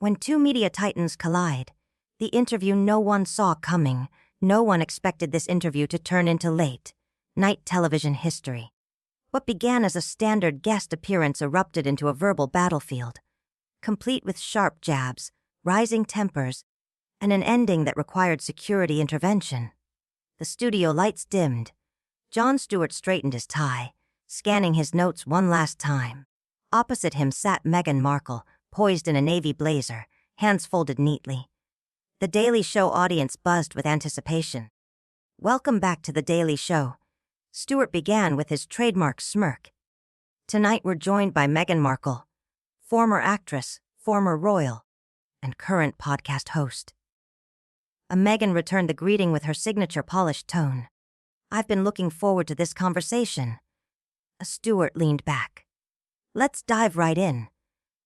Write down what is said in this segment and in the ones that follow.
When two media titans collide, the interview no one saw coming, no one expected this interview to turn into late-night television history. What began as a standard guest appearance erupted into a verbal battlefield, complete with sharp jabs, rising tempers, and an ending that required security intervention. The studio lights dimmed. Jon Stewart straightened his tie, scanning his notes one last time. Opposite him sat Meghan Markle, poised in a navy blazer, hands folded neatly. The Daily Show audience buzzed with anticipation. "Welcome back to The Daily Show." Stewart began with his trademark smirk. "Tonight we're joined by Meghan Markle, former actress, former royal, and current podcast host." Meghan returned the greeting with her signature polished tone. "I've been looking forward to this conversation." Stewart leaned back. "Let's dive right in.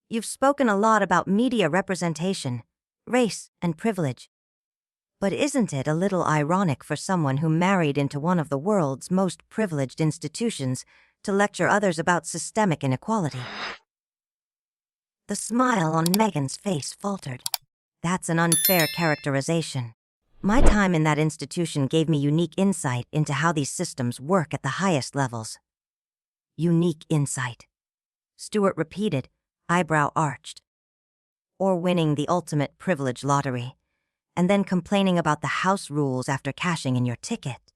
You've spoken a lot about media representation, race, and privilege. But isn't it a little ironic for someone who married into one of the world's most privileged institutions to lecture others about systemic inequality?" The smile on Meghan's face faltered. "That's an unfair characterization. My time in that institution gave me unique insight into how these systems work at the highest levels." "Unique insight," Stewart repeated, eyebrow arched. "Or winning the ultimate privilege lottery, and then complaining about the house rules after cashing in your ticket."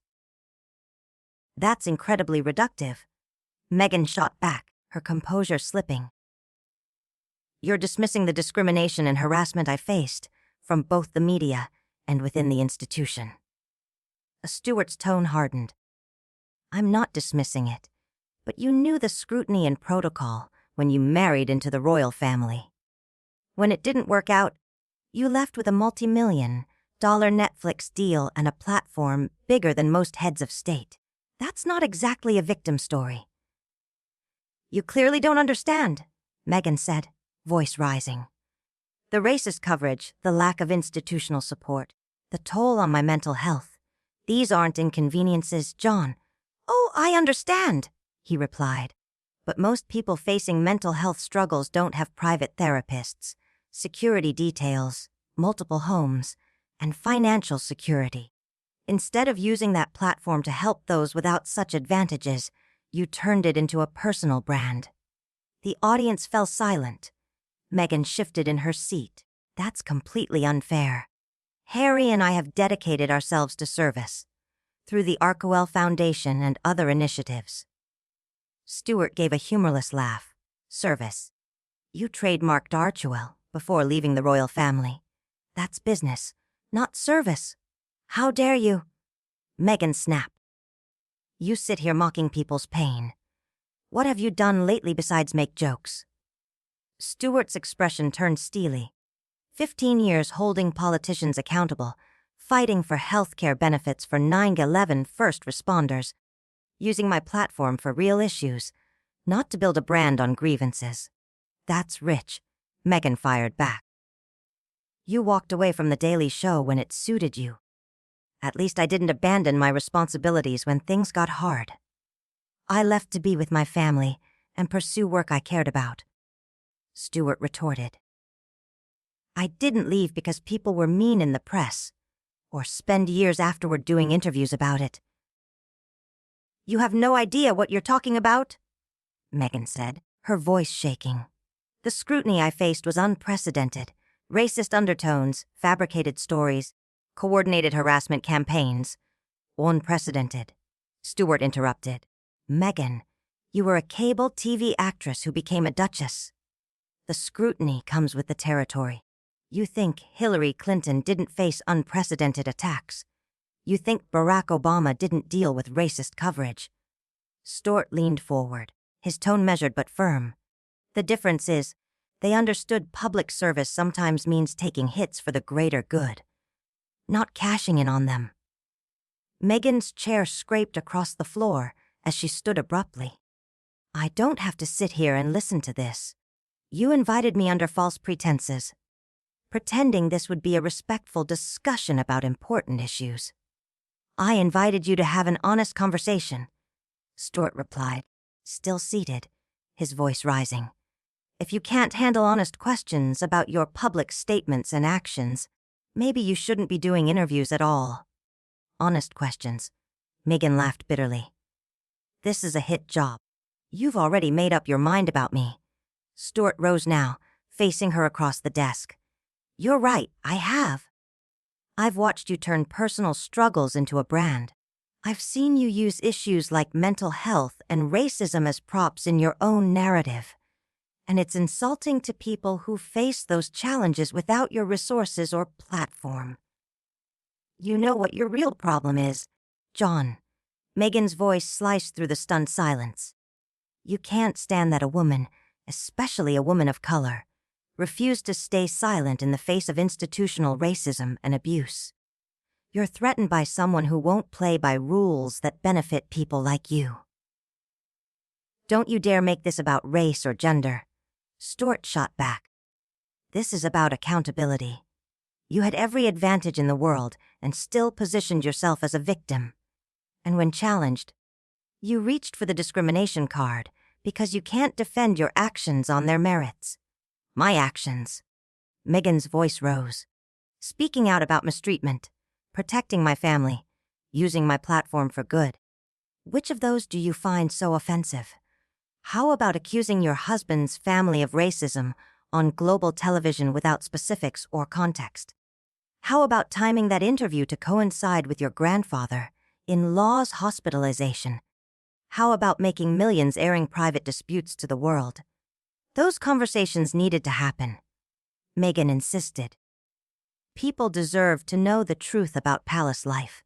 "That's incredibly reductive." Meghan shot back, her composure slipping. "You're dismissing the discrimination and harassment I faced, from both the media and within the institution." Stewart's tone hardened. "I'm not dismissing it, but you knew the scrutiny and protocol when you married into the royal family. When it didn't work out, you left with a multi-million-dollar Netflix deal and a platform bigger than most heads of state. That's not exactly a victim story." "You clearly don't understand," Meghan said, voice rising. "The racist coverage, the lack of institutional support, the toll on my mental health. These aren't inconveniences, Jon." "Oh, I understand," he replied. "But most people facing mental health struggles don't have private therapists, security details, multiple homes, and financial security. Instead of using that platform to help those without such advantages, you turned it into a personal brand." The audience fell silent. Meghan shifted in her seat. "That's completely unfair. Harry and I have dedicated ourselves to service, through the Archewell Foundation and other initiatives." Stewart gave a humorless laugh. "Service. You trademarked Archewell before leaving the royal family. That's business, not service. How dare you?" Meghan snapped. "You sit here mocking people's pain. What have you done lately besides make jokes?" Stewart's expression turned steely. 15 years holding politicians accountable, fighting for health care benefits for 9/11 first responders, using my platform for real issues, not to build a brand on grievances. That's rich," Meghan fired back. "You walked away from The Daily Show when it suited you. At least I didn't abandon my responsibilities when things got hard. I left to be with my family and pursue work I cared about." Stewart retorted. "I didn't leave because people were mean in the press, or spend years afterward doing interviews about it." "You have no idea what you're talking about," Meghan said, her voice shaking. "The scrutiny I faced was unprecedented. Racist undertones, fabricated stories, coordinated harassment campaigns. Unprecedented." Stewart interrupted. "Meghan, you were a cable TV actress who became a duchess. The scrutiny comes with the territory. You think Hillary Clinton didn't face unprecedented attacks. You think Barack Obama didn't deal with racist coverage." Stewart leaned forward, his tone measured but firm. "The difference is, they understood public service sometimes means taking hits for the greater good, not cashing in on them." Meghan's chair scraped across the floor as she stood abruptly. "I don't have to sit here and listen to this. You invited me under false pretenses, pretending this would be a respectful discussion about important issues. I invited you to have an honest conversation," Stewart replied, still seated, his voice rising. If you can't handle honest questions about your public statements and actions, maybe you shouldn't be doing interviews at all. Honest questions. Meghan laughed bitterly. This is a hit job. You've already made up your mind about me. Stewart rose now, facing her across the desk. You're right, I have. I've watched you turn personal struggles into a brand. I've seen you use issues like mental health and racism as props in your own narrative. And it's insulting to people who face those challenges without your resources or platform. You know what your real problem is, Jon. Meghan's voice sliced through the stunned silence. You can't stand that a woman, especially a woman of color, refused to stay silent in the face of institutional racism and abuse. You're threatened by someone who won't play by rules that benefit people like you. Don't you dare make this about race or gender. Stewart shot back. This is about accountability. You had every advantage in the world and still positioned yourself as a victim. And when challenged, you reached for the discrimination card because you can't defend your actions on their merits. My actions. Meghan's voice rose. Speaking out about mistreatment, protecting my family, using my platform for good. Which of those do you find so offensive? How about accusing your husband's family of racism on global television without specifics or context? How about timing that interview to coincide with your grandfather in Law's hospitalization? How about making millions airing private disputes to the world? Those conversations needed to happen. Meghan insisted. People deserve to know the truth about palace life.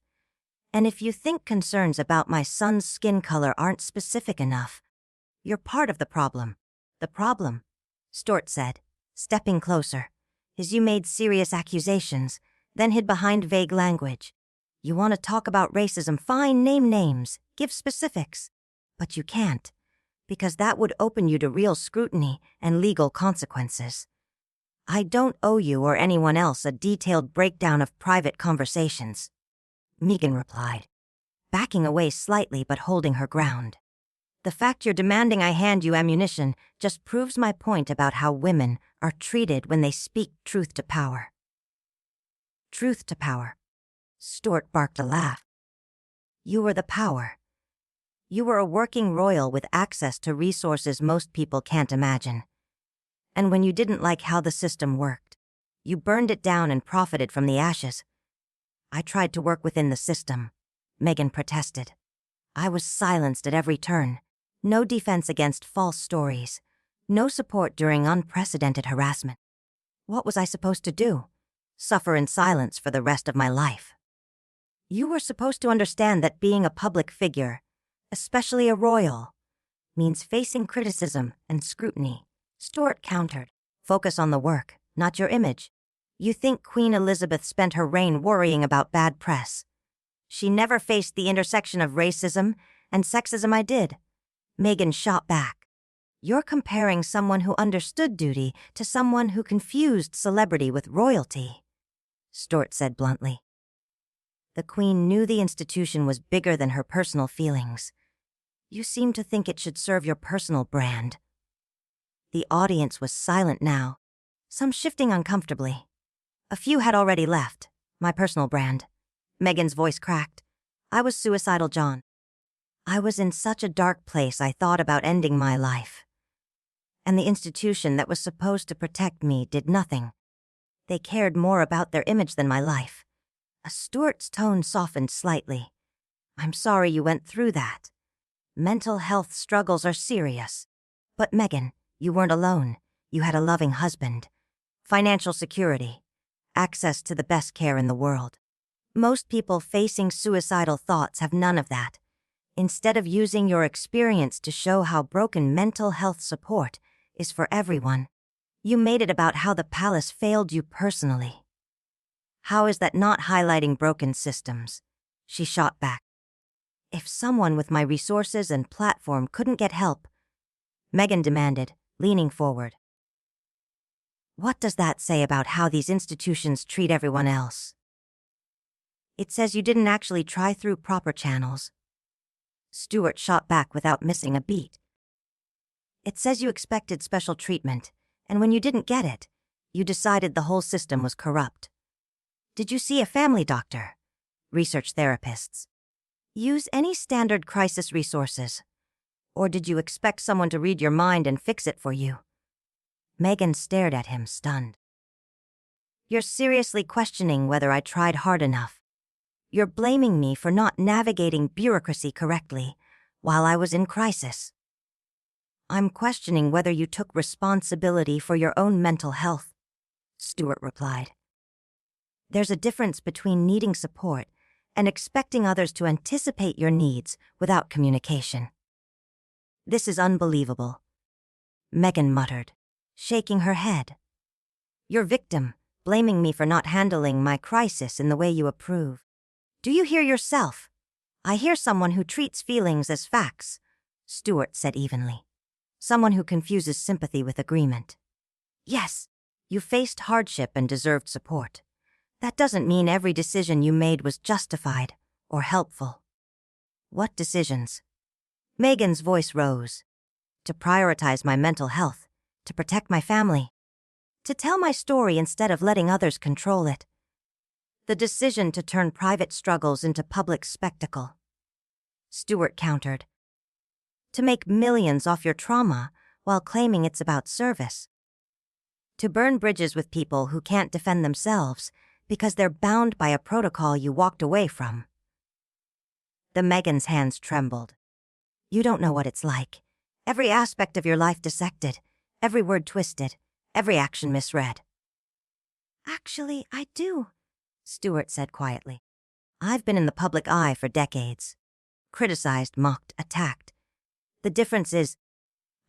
And if you think concerns about my son's skin color aren't specific enough, you're part of the problem. The problem, Stewart said, stepping closer, is you made serious accusations, then hid behind vague language. You want to talk about racism, fine, name names, give specifics. But you can't, because that would open you to real scrutiny and legal consequences. I don't owe you or anyone else a detailed breakdown of private conversations, Meghan replied, backing away slightly but holding her ground. The fact you're demanding I hand you ammunition just proves my point about how women are treated when they speak truth to power. Truth to power. Stewart barked a laugh. You were the power. You were a working royal with access to resources most people can't imagine. And when you didn't like how the system worked, you burned it down and profited from the ashes. I tried to work within the system, Meghan protested. I was silenced at every turn. No defense against false stories. No support during unprecedented harassment. What was I supposed to do? Suffer in silence for the rest of my life? You were supposed to understand that being a public figure, especially a royal, means facing criticism and scrutiny. Stewart countered. Focus on the work, not your image. You think Queen Elizabeth spent her reign worrying about bad press. She never faced the intersection of racism and sexism I did. Meghan shot back. You're comparing someone who understood duty to someone who confused celebrity with royalty, Stewart said bluntly. The Queen knew the institution was bigger than her personal feelings. You seem to think it should serve your personal brand. The audience was silent now, some shifting uncomfortably. A few had already left. My personal brand. Meghan's voice cracked. I was suicidal, Jon. I was in such a dark place I thought about ending my life. And the institution that was supposed to protect me did nothing. They cared more about their image than my life. Stewart's tone softened slightly. I'm sorry you went through that. Mental health struggles are serious. But Meghan, you weren't alone. You had a loving husband. Financial security. Access to the best care in the world. Most people facing suicidal thoughts have none of that. Instead of using your experience to show how broken mental health support is for everyone, you made it about how the palace failed you personally. How is that not highlighting broken systems? She shot back. If someone with my resources and platform couldn't get help, Meghan demanded, leaning forward. What does that say about how these institutions treat everyone else? It says you didn't actually try through proper channels. Stewart shot back without missing a beat. It says you expected special treatment, and when you didn't get it, you decided the whole system was corrupt. Did you see a family doctor? Research therapists? Use any standard crisis resources? Or did you expect someone to read your mind and fix it for you? Meghan stared at him, stunned. You're seriously questioning whether I tried hard enough. You're blaming me for not navigating bureaucracy correctly while I was in crisis. I'm questioning whether you took responsibility for your own mental health, Stewart replied. There's a difference between needing support and expecting others to anticipate your needs without communication. This is unbelievable, Meghan muttered, shaking her head. Your victim, blaming me for not handling my crisis in the way you approve. Do you hear yourself? I hear someone who treats feelings as facts, Stewart said evenly. Someone who confuses sympathy with agreement. Yes, you faced hardship and deserved support. That doesn't mean every decision you made was justified or helpful. What decisions? Meghan's voice rose. To prioritize my mental health, to protect my family, to tell my story instead of letting others control it. The decision to turn private struggles into public spectacle. Stewart countered. To make millions off your trauma while claiming it's about service. To burn bridges with people who can't defend themselves because they're bound by a protocol you walked away from. The Meghan's hands trembled. You don't know what it's like. Every aspect of your life dissected, every word twisted, every action misread. Actually, I do, Stewart said quietly. I've been in the public eye for decades. Criticized, mocked, attacked. The difference is,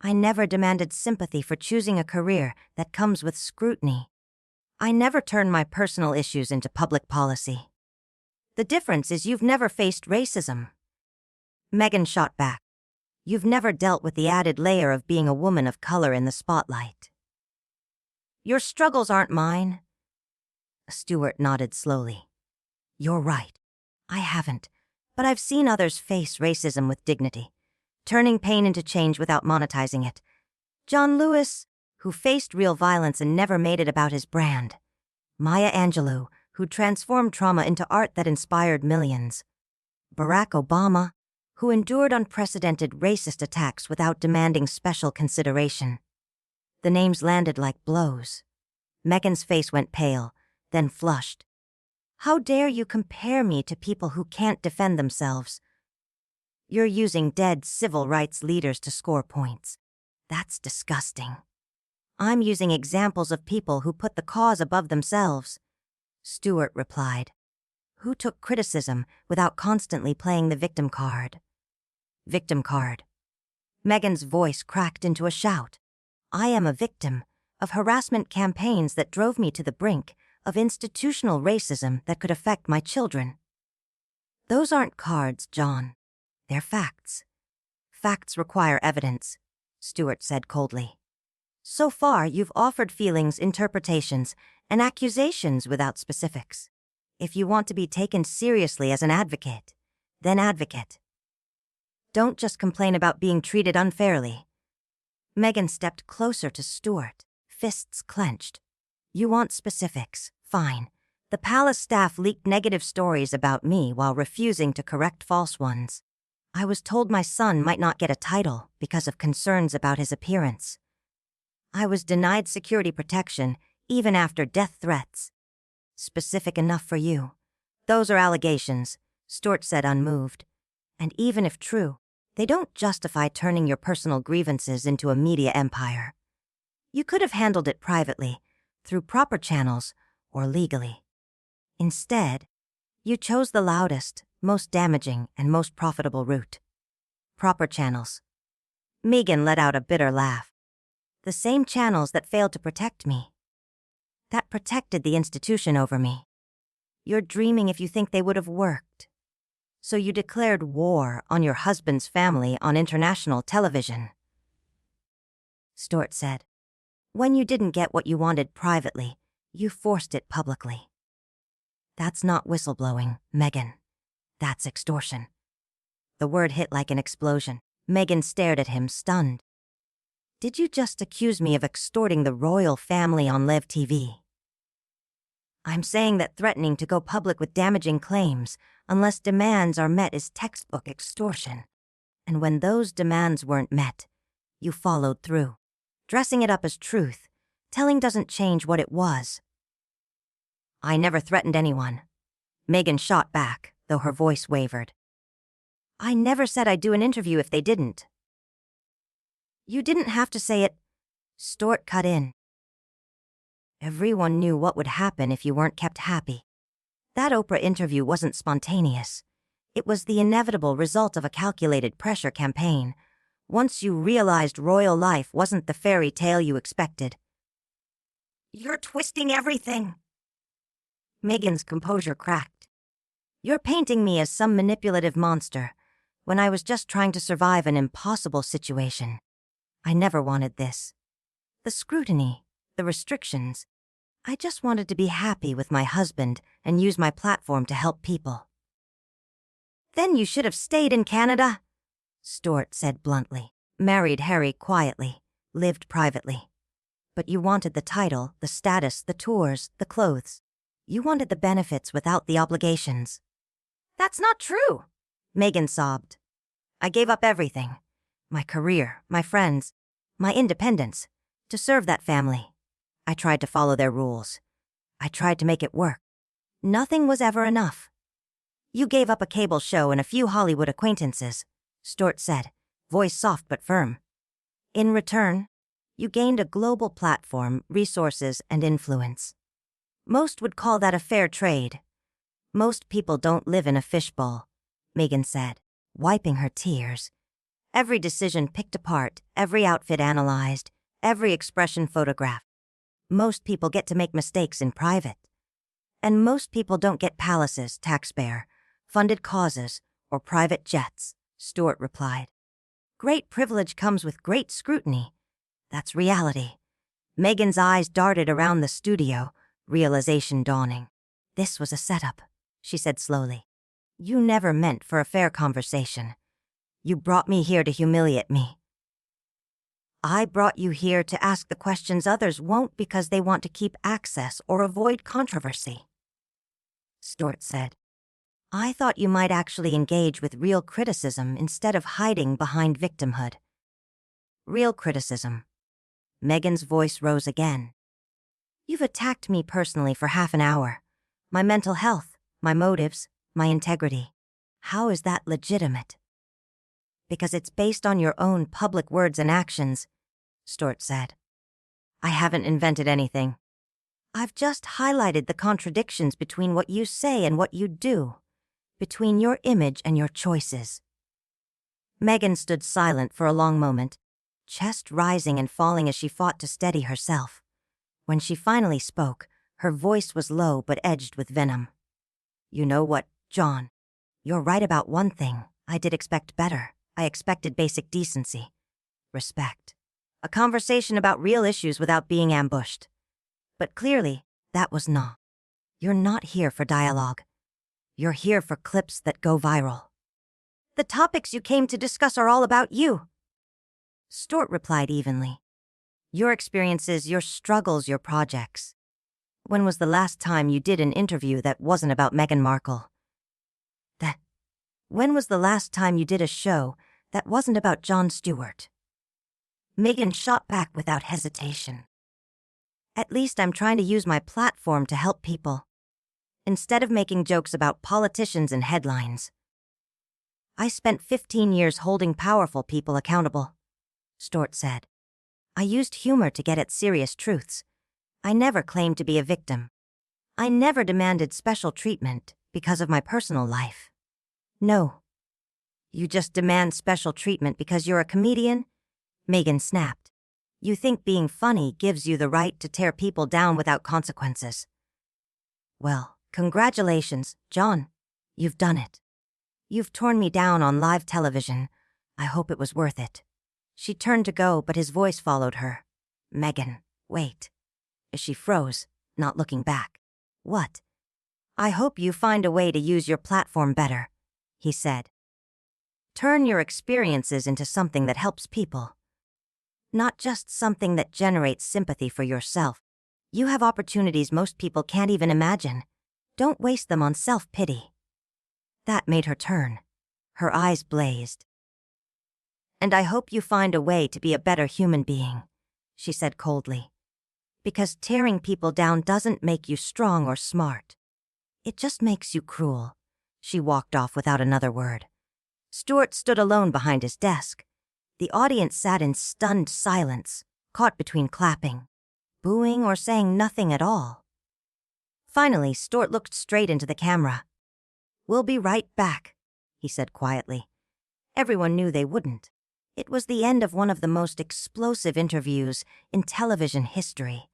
I never demanded sympathy for choosing a career that comes with scrutiny. I never turned my personal issues into public policy. The difference is you've never faced racism. Meghan shot back. You've never dealt with the added layer of being a woman of color in the spotlight. Your struggles aren't mine. Stewart nodded slowly. You're right. I haven't, but I've seen others face racism with dignity, turning pain into change without monetizing it. John Lewis, who faced real violence and never made it about his brand. Maya Angelou, who transformed trauma into art that inspired millions. Barack Obama, who endured unprecedented racist attacks without demanding special consideration. The names landed like blows. Meghan's face went pale, then flushed. How dare you compare me to people who can't defend themselves? You're using dead civil rights leaders to score points. That's disgusting. I'm using examples of people who put the cause above themselves, Stewart replied. Who took criticism without constantly playing the victim card? Victim card. Meghan's voice cracked into a shout. I am a victim of harassment campaigns that drove me to the brink of institutional racism that could affect my children. Those aren't cards, John. They're facts. Facts require evidence, Stewart said coldly. So far, you've offered feelings, interpretations, and accusations without specifics. If you want to be taken seriously as an advocate, then advocate. Don't just complain about being treated unfairly. Meghan stepped closer to Stewart, fists clenched. You want specifics, fine. The palace staff leaked negative stories about me while refusing to correct false ones. I was told my son might not get a title because of concerns about his appearance. I was denied security protection even after death threats. Specific enough for you. Those are allegations, Stewart said unmoved. And even if true, they don't justify turning your personal grievances into a media empire. You could have handled it privately, through proper channels, or legally. Instead, you chose the loudest, most damaging, and most profitable route. Proper channels. Meghan let out a bitter laugh. The same channels that failed to protect me. That protected the institution over me. You're dreaming if you think they would have worked. So you declared war on your husband's family on international television. Stewart said, when you didn't get what you wanted privately, you forced it publicly. That's not whistleblowing, Meghan. That's extortion. The word hit like an explosion. Meghan stared at him, stunned. Did you just accuse me of extorting the royal family on Lev TV? I'm saying that threatening to go public with damaging claims, unless demands are met, is textbook extortion. And when those demands weren't met, you followed through. Dressing it up as truth, telling doesn't change what it was. I never threatened anyone. Meghan shot back, though her voice wavered. I never said I'd do an interview if they didn't. You didn't have to say it. Stewart cut in. Everyone knew what would happen if you weren't kept happy. That Oprah interview wasn't spontaneous. It was the inevitable result of a calculated pressure campaign. Once you realized royal life wasn't the fairy tale you expected. You're twisting everything. Meghan's composure cracked. You're painting me as some manipulative monster, when I was just trying to survive an impossible situation. I never wanted this. The scrutiny, the restrictions. I just wanted to be happy with my husband and use my platform to help people. Then you should have stayed in Canada, Stewart said bluntly. Married Harry quietly, lived privately. But you wanted the title, the status, the tours, the clothes. You wanted the benefits without the obligations. That's not true, Meghan sobbed. I gave up everything. My career, my friends, my independence, to serve that family. I tried to follow their rules. I tried to make it work. Nothing was ever enough. You gave up a cable show and a few Hollywood acquaintances, Stewart said, voice soft but firm. In return, you gained a global platform, resources, and influence. Most would call that a fair trade. Most people don't live in a fishbowl, Meghan said, wiping her tears. Every decision picked apart, every outfit analyzed, every expression photographed. Most people get to make mistakes in private. And most people don't get palaces, taxpayer, funded causes, or private jets, Stewart replied. Great privilege comes with great scrutiny. That's reality. Meghan's eyes darted around the studio, realization dawning. This was a setup, she said slowly. You never meant for a fair conversation. You brought me here to humiliate me. I brought you here to ask the questions others won't because they want to keep access or avoid controversy, Stewart said. I thought you might actually engage with real criticism instead of hiding behind victimhood. Real criticism. Meghan's voice rose again. You've attacked me personally for half an hour. My mental health, my motives, my integrity. How is that legitimate? Because it's based on your own public words and actions, Stewart said. I haven't invented anything. I've just highlighted the contradictions between what you say and what you do, between your image and your choices. Meghan stood silent for a long moment, chest rising and falling as she fought to steady herself. When she finally spoke, her voice was low but edged with venom. You know what, Jon? You're right about one thing. I did expect better. I expected basic decency. Respect. A conversation about real issues without being ambushed. But clearly, that was not. You're not here for dialogue. You're here for clips that go viral. The topics you came to discuss are all about you, Stewart replied evenly. Your experiences, your struggles, your projects. When was the last time you did an interview that wasn't about Meghan Markle? When was the last time you did a show that wasn't about Jon Stewart? Meghan shot back without hesitation. At least I'm trying to use my platform to help people, instead of making jokes about politicians and headlines. I spent 15 years holding powerful people accountable, Stewart said. I used humor to get at serious truths. I never claimed to be a victim. I never demanded special treatment because of my personal life. No. You just demand special treatment because you're a comedian? Meghan snapped. You think being funny gives you the right to tear people down without consequences. Well, congratulations, Jon. You've done it. You've torn me down on live television. I hope it was worth it. She turned to go, but his voice followed her. Meghan, wait. She froze, not looking back. What? I hope you find a way to use your platform better, he said. Turn your experiences into something that helps people. not just something that generates sympathy for yourself. You have opportunities most people can't even imagine. Don't waste them on self-pity. That made her turn. Her eyes blazed. And I hope you find a way to be a better human being, she said coldly. Because tearing people down doesn't make you strong or smart. It just makes you cruel. She walked off without another word. Stewart stood alone behind his desk. The audience sat in stunned silence, caught between clapping, booing, or saying nothing at all. Finally, Stewart looked straight into the camera. "We'll be right back," he said quietly. Everyone knew they wouldn't. It was the end of one of the most explosive interviews in television history.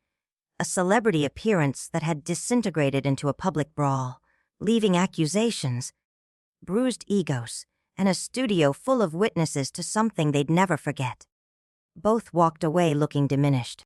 A celebrity appearance that had disintegrated into a public brawl, leaving accusations, bruised egos, and a studio full of witnesses to something they'd never forget. Both walked away looking diminished.